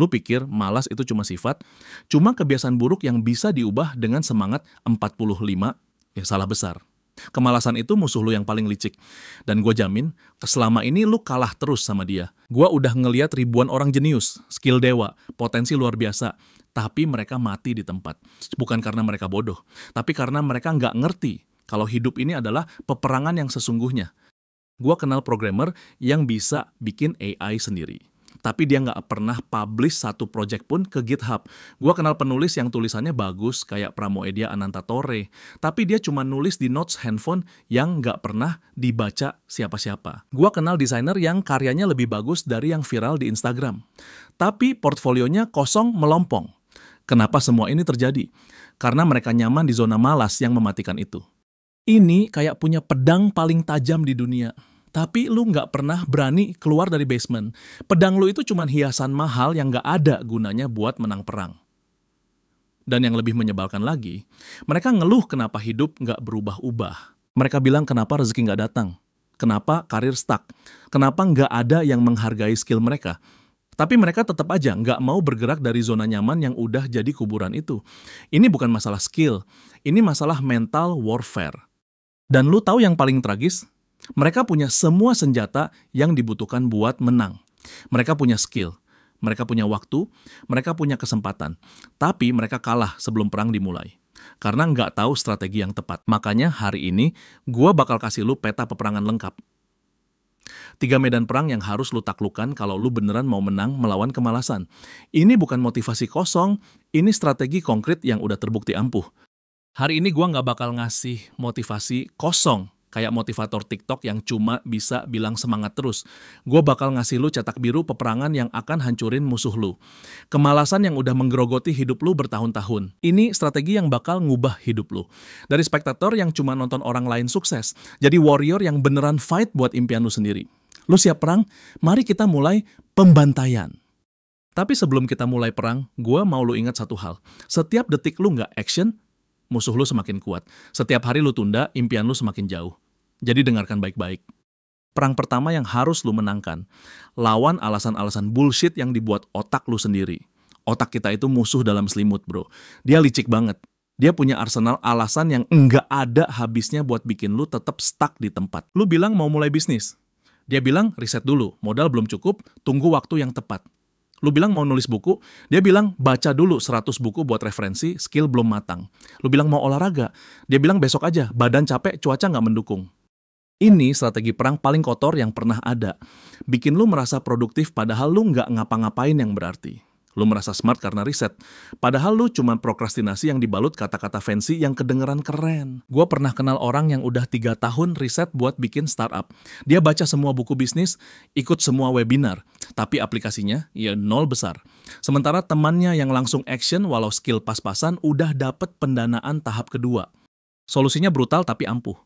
Lu pikir malas itu cuma sifat, cuma kebiasaan buruk yang bisa diubah dengan semangat 45, ya salah besar. Kemalasan itu musuh lu yang paling licik. Dan gue jamin, selama ini lu kalah terus sama dia. Gue udah ngeliat ribuan orang jenius, skill dewa, potensi luar biasa. Tapi mereka mati di tempat. Bukan karena mereka bodoh, tapi karena mereka nggak ngerti kalau hidup ini adalah peperangan yang sesungguhnya. Gue kenal programmer yang bisa bikin AI sendiri. Tapi dia nggak pernah publish satu project pun ke GitHub. Gua kenal penulis yang tulisannya bagus, kayak Pramoedia Anantathore. Tapi dia cuma nulis di notes handphone yang nggak pernah dibaca siapa-siapa. Gua kenal desainer yang karyanya lebih bagus dari yang viral di Instagram. Tapi portfolionya kosong melompong. Kenapa semua ini terjadi? Karena mereka nyaman di zona malas yang mematikan itu. Ini kayak punya pedang paling tajam di dunia. Tapi lu nggak pernah berani keluar dari basement. Pedang lu itu cuma hiasan mahal yang nggak ada gunanya buat menang perang. Dan yang lebih menyebalkan lagi, mereka ngeluh kenapa hidup nggak berubah-ubah. Mereka bilang kenapa rezeki nggak datang, kenapa karir stuck, kenapa nggak ada yang menghargai skill mereka. Tapi mereka tetap aja nggak mau bergerak dari zona nyaman yang udah jadi kuburan itu. Ini bukan masalah skill, ini masalah mental warfare. Dan lu tahu yang paling tragis? Mereka punya semua senjata yang dibutuhkan buat menang. Mereka punya skill, mereka punya waktu, mereka punya kesempatan. Tapi mereka kalah sebelum perang dimulai. Karena nggak tahu strategi yang tepat. Makanya hari ini, gue bakal kasih lu peta peperangan lengkap. 3 medan perang yang harus lu taklukkan kalau lu beneran mau menang melawan kemalasan. Ini bukan motivasi kosong, ini strategi konkret yang udah terbukti ampuh. Hari ini gue nggak bakal ngasih motivasi kosong, kayak motivator TikTok yang cuma bisa bilang semangat terus. Gue bakal ngasih lu cetak biru peperangan yang akan hancurin musuh lu. Kemalasan yang udah menggerogoti hidup lu bertahun-tahun. Ini strategi yang bakal ngubah hidup lu. Dari spektator yang cuma nonton orang lain sukses, jadi warrior yang beneran fight buat impian lu sendiri. Lu siap perang? Mari kita mulai pembantaian. Tapi sebelum kita mulai perang, gue mau lu ingat satu hal. Setiap detik lu nggak action, musuh lu semakin kuat. Setiap hari lu tunda, impian lu semakin jauh. Jadi dengarkan baik-baik. Perang pertama yang harus lu menangkan. Lawan alasan-alasan bullshit yang dibuat otak lu sendiri. Otak kita itu musuh dalam selimut, bro. Dia licik banget. Dia punya arsenal alasan yang enggak ada habisnya buat bikin lu tetap stuck di tempat. Lu bilang mau mulai bisnis. Dia bilang riset dulu, modal belum cukup, tunggu waktu yang tepat. Lu bilang mau nulis buku, dia bilang baca dulu 100 buku buat referensi, skill belum matang. Lu bilang mau olahraga, dia bilang besok aja, badan capek, cuaca nggak mendukung. Ini strategi perang paling kotor yang pernah ada. Bikin lu merasa produktif padahal lu nggak ngapa-ngapain yang berarti. Lu merasa smart karena riset, padahal lu cuma prokrastinasi yang dibalut kata-kata fancy yang kedengeran keren. Gua pernah kenal orang yang udah 3 tahun riset buat bikin startup. Dia baca semua buku bisnis, ikut semua webinar, tapi aplikasinya ya nol besar. Sementara temannya yang langsung action walau skill pas-pasan udah dapet pendanaan tahap kedua. Solusinya brutal tapi ampuh.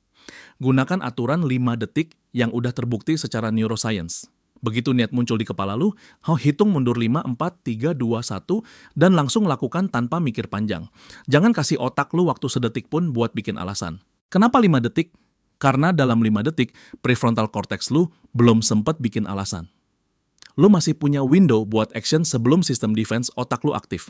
Gunakan aturan 5 detik yang udah terbukti secara neuroscience. Begitu niat muncul di kepala lu, hitung mundur 5, 4, 3, 2, 1, dan langsung lakukan tanpa mikir panjang. Jangan kasih otak lu waktu sedetik pun buat bikin alasan. Kenapa 5 detik? Karena dalam 5 detik, prefrontal cortex lu belum sempat bikin alasan. Lu masih punya window buat action sebelum sistem defense otak lu aktif.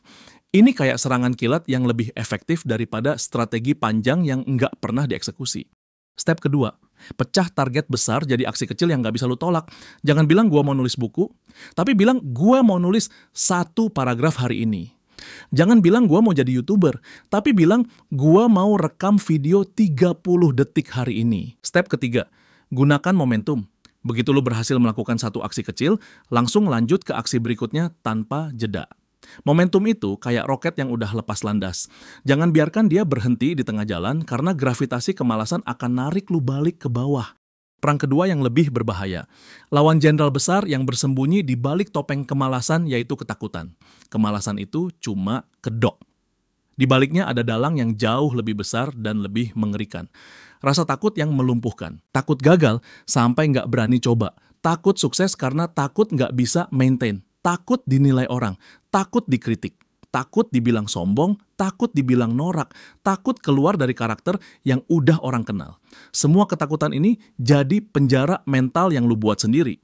Ini kayak serangan kilat yang lebih efektif daripada strategi panjang yang nggak pernah dieksekusi. Step kedua, pecah target besar jadi aksi kecil yang nggak bisa lu tolak. Jangan bilang gua mau nulis buku, tapi bilang gua mau nulis 1 paragraf hari ini. Jangan bilang gua mau jadi YouTuber, tapi bilang gua mau rekam video 30 detik hari ini. Step ketiga, gunakan momentum. Begitu lu berhasil melakukan 1 aksi kecil, langsung lanjut ke aksi berikutnya tanpa jeda. Momentum itu kayak roket yang udah lepas landas. Jangan biarkan dia berhenti di tengah jalan karena gravitasi kemalasan akan narik lu balik ke bawah. Perang kedua yang lebih berbahaya. Lawan jenderal besar yang bersembunyi di balik topeng kemalasan yaitu ketakutan. Kemalasan itu cuma kedok. Di baliknya ada dalang yang jauh lebih besar dan lebih mengerikan. Rasa takut yang melumpuhkan. Takut gagal sampai nggak berani coba. Takut sukses karena takut nggak bisa maintain. Takut dinilai orang, takut dikritik, takut dibilang sombong, takut dibilang norak, takut keluar dari karakter yang udah orang kenal. Semua ketakutan ini jadi penjara mental yang lu buat sendiri.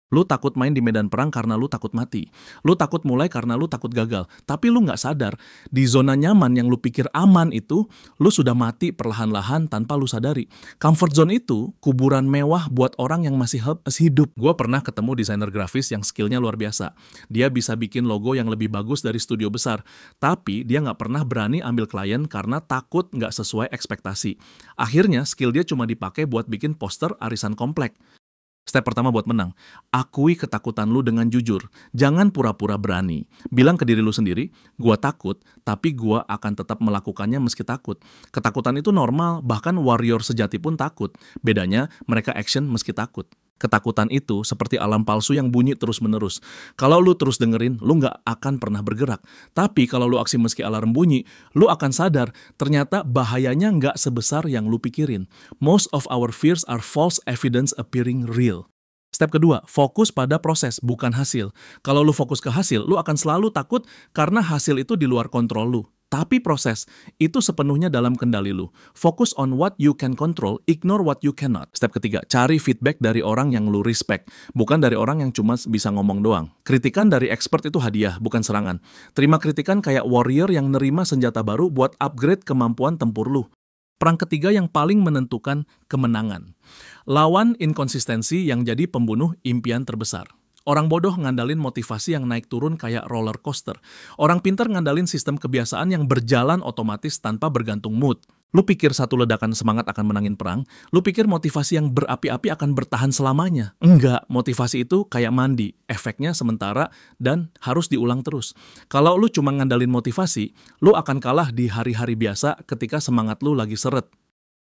Lu takut main di medan perang karena lu takut mati. Lu takut mulai karena lu takut gagal. Tapi lu nggak sadar, di zona nyaman yang lu pikir aman itu, lu sudah mati perlahan-lahan tanpa lu sadari. Comfort zone itu kuburan mewah buat orang yang masih hidup. Gua pernah ketemu desainer grafis yang skillnya luar biasa. Dia bisa bikin logo yang lebih bagus dari studio besar. Tapi dia nggak pernah berani ambil klien karena takut nggak sesuai ekspektasi. Akhirnya skill dia cuma dipakai buat bikin poster arisan komplek. Step pertama buat menang, akui ketakutan lu dengan jujur. Jangan pura-pura berani. Bilang ke diri lu sendiri, gua takut, tapi gua akan tetap melakukannya meski takut. Ketakutan itu normal, bahkan warrior sejati pun takut. Bedanya, mereka action meski takut. Ketakutan itu seperti alarm palsu yang bunyi terus-menerus. Kalau lu terus dengerin, lu nggak akan pernah bergerak. Tapi kalau lu aksi meski alarm bunyi, lu akan sadar ternyata bahayanya nggak sebesar yang lu pikirin. Most of our fears are false evidence appearing real. Step kedua, fokus pada proses, bukan hasil. Kalau lu fokus ke hasil, lu akan selalu takut karena hasil itu di luar kontrol lu. Tapi proses itu sepenuhnya dalam kendali lu. Fokus on what you can control, ignore what you cannot. Step ketiga, cari feedback dari orang yang lu respect, bukan dari orang yang cuma bisa ngomong doang. Kritikan dari expert itu hadiah, bukan serangan. Terima kritikan kayak warrior yang nerima senjata baru buat upgrade kemampuan tempur lu. Perang ketiga yang paling menentukan kemenangan. Lawan inkonsistensi yang jadi pembunuh impian terbesar. Orang bodoh ngandalin motivasi yang naik turun kayak roller coaster. Orang pintar ngandalin sistem kebiasaan yang berjalan otomatis tanpa bergantung mood. Lu pikir satu ledakan semangat akan menangin perang? Lu pikir motivasi yang berapi-api akan bertahan selamanya? Enggak, motivasi itu kayak mandi. Efeknya sementara dan harus diulang terus. Kalau lu cuma ngandalin motivasi, lu akan kalah di hari-hari biasa ketika semangat lu lagi seret.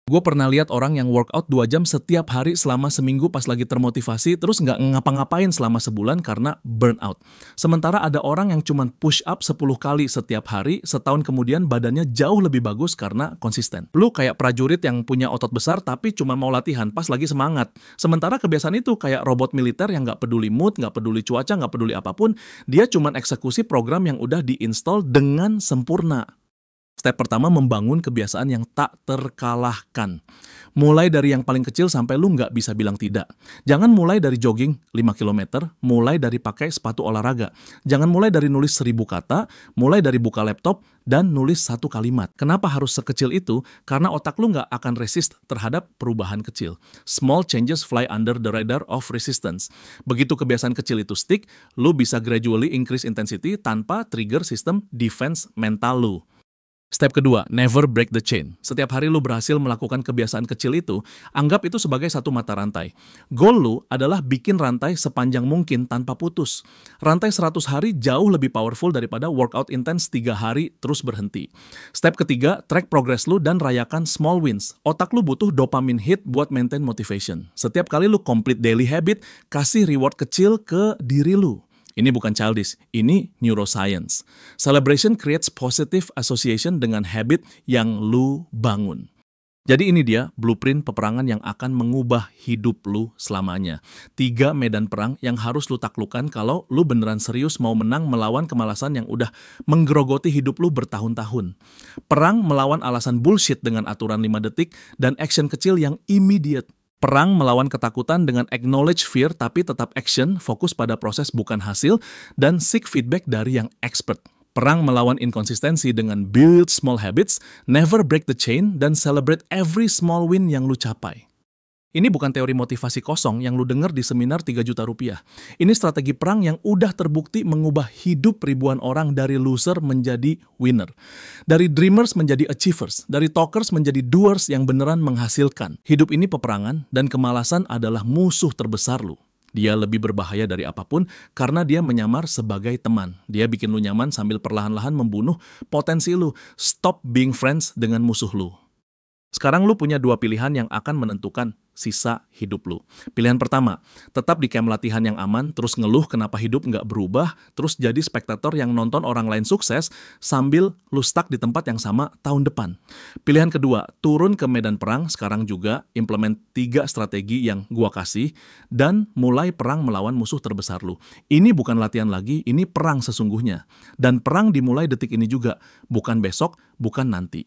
Gue pernah lihat orang yang workout 2 jam setiap hari selama seminggu pas lagi termotivasi, terus nggak ngapa-ngapain selama sebulan karena burnout. Sementara ada orang yang cuma push up 10 kali setiap hari, setahun kemudian badannya jauh lebih bagus karena konsisten. Lu kayak prajurit yang punya otot besar tapi cuma mau latihan pas lagi semangat. Sementara kebiasaan itu kayak robot militer yang nggak peduli mood, nggak peduli cuaca, nggak peduli apapun, dia cuma eksekusi program yang udah diinstal dengan sempurna. Step pertama, membangun kebiasaan yang tak terkalahkan. Mulai dari yang paling kecil sampai lu nggak bisa bilang tidak. Jangan mulai dari jogging 5 km, mulai dari pakai sepatu olahraga. Jangan mulai dari nulis 1000 kata, mulai dari buka laptop dan nulis 1 kalimat. Kenapa harus sekecil itu? Karena otak lu nggak akan resist terhadap perubahan kecil. Small changes fly under the radar of resistance. Begitu kebiasaan kecil itu stick, lu bisa gradually increase intensity tanpa trigger sistem defense mental lu. Step kedua, never break the chain. Setiap hari lu berhasil melakukan kebiasaan kecil itu, anggap itu sebagai satu mata rantai. Goal lu adalah bikin rantai sepanjang mungkin tanpa putus. Rantai 100 hari jauh lebih powerful daripada workout intense 3 hari terus berhenti. Step ketiga, track progress lu dan rayakan small wins. Otak lu butuh dopamine hit buat maintain motivation. Setiap kali lu complete daily habit, kasih reward kecil ke diri lu. Ini bukan childish, ini neuroscience. Celebration creates positive association dengan habit yang lu bangun. Jadi ini dia blueprint peperangan yang akan mengubah hidup lu selamanya. 3 medan perang yang harus lu taklukkan kalau lu beneran serius mau menang melawan kemalasan yang udah menggerogoti hidup lu bertahun-tahun. Perang melawan alasan bullshit dengan aturan 5 detik dan action kecil yang immediate. Perang melawan ketakutan dengan acknowledge fear tapi tetap action, fokus pada proses bukan hasil, dan seek feedback dari yang expert. Perang melawan inkonsistensi dengan build small habits, never break the chain, dan celebrate every small win yang lu capai. Ini bukan teori motivasi kosong yang lu denger di seminar 3 juta rupiah. Ini strategi perang yang udah terbukti mengubah hidup ribuan orang dari loser menjadi winner. Dari dreamers menjadi achievers. Dari talkers menjadi doers yang beneran menghasilkan. Hidup ini peperangan dan kemalasan adalah musuh terbesar lu. Dia lebih berbahaya dari apapun karena dia menyamar sebagai teman. Dia bikin lu nyaman sambil perlahan-lahan membunuh potensi lu. Stop being friends dengan musuh lu. Sekarang lu punya 2 pilihan yang akan menentukan sisa hidup lu. Pilihan pertama, tetap di camp latihan yang aman, terus ngeluh kenapa hidup nggak berubah, terus jadi spektator yang nonton orang lain sukses sambil lu stuck di tempat yang sama tahun depan. Pilihan kedua, turun ke medan perang sekarang juga, implement 3 strategi yang gua kasih, dan mulai perang melawan musuh terbesar lu. Ini bukan latihan lagi, ini perang sesungguhnya. Dan perang dimulai detik ini juga, bukan besok, bukan nanti.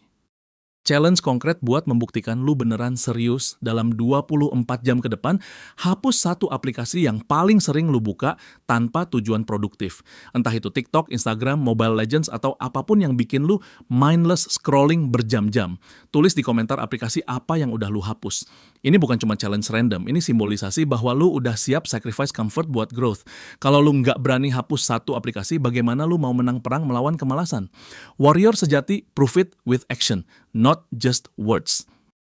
Challenge konkret buat membuktikan lu beneran serius dalam 24 jam ke depan, hapus satu aplikasi yang paling sering lu buka tanpa tujuan produktif. Entah itu TikTok, Instagram, Mobile Legends, atau apapun yang bikin lu mindless scrolling berjam-jam. Tulis di komentar aplikasi apa yang udah lu hapus. Ini bukan cuma challenge random, ini simbolisasi bahwa lu udah siap sacrifice comfort buat growth. Kalau lu nggak berani hapus satu aplikasi, bagaimana lu mau menang perang melawan kemalasan? Warrior sejati, prove it with action, not just words.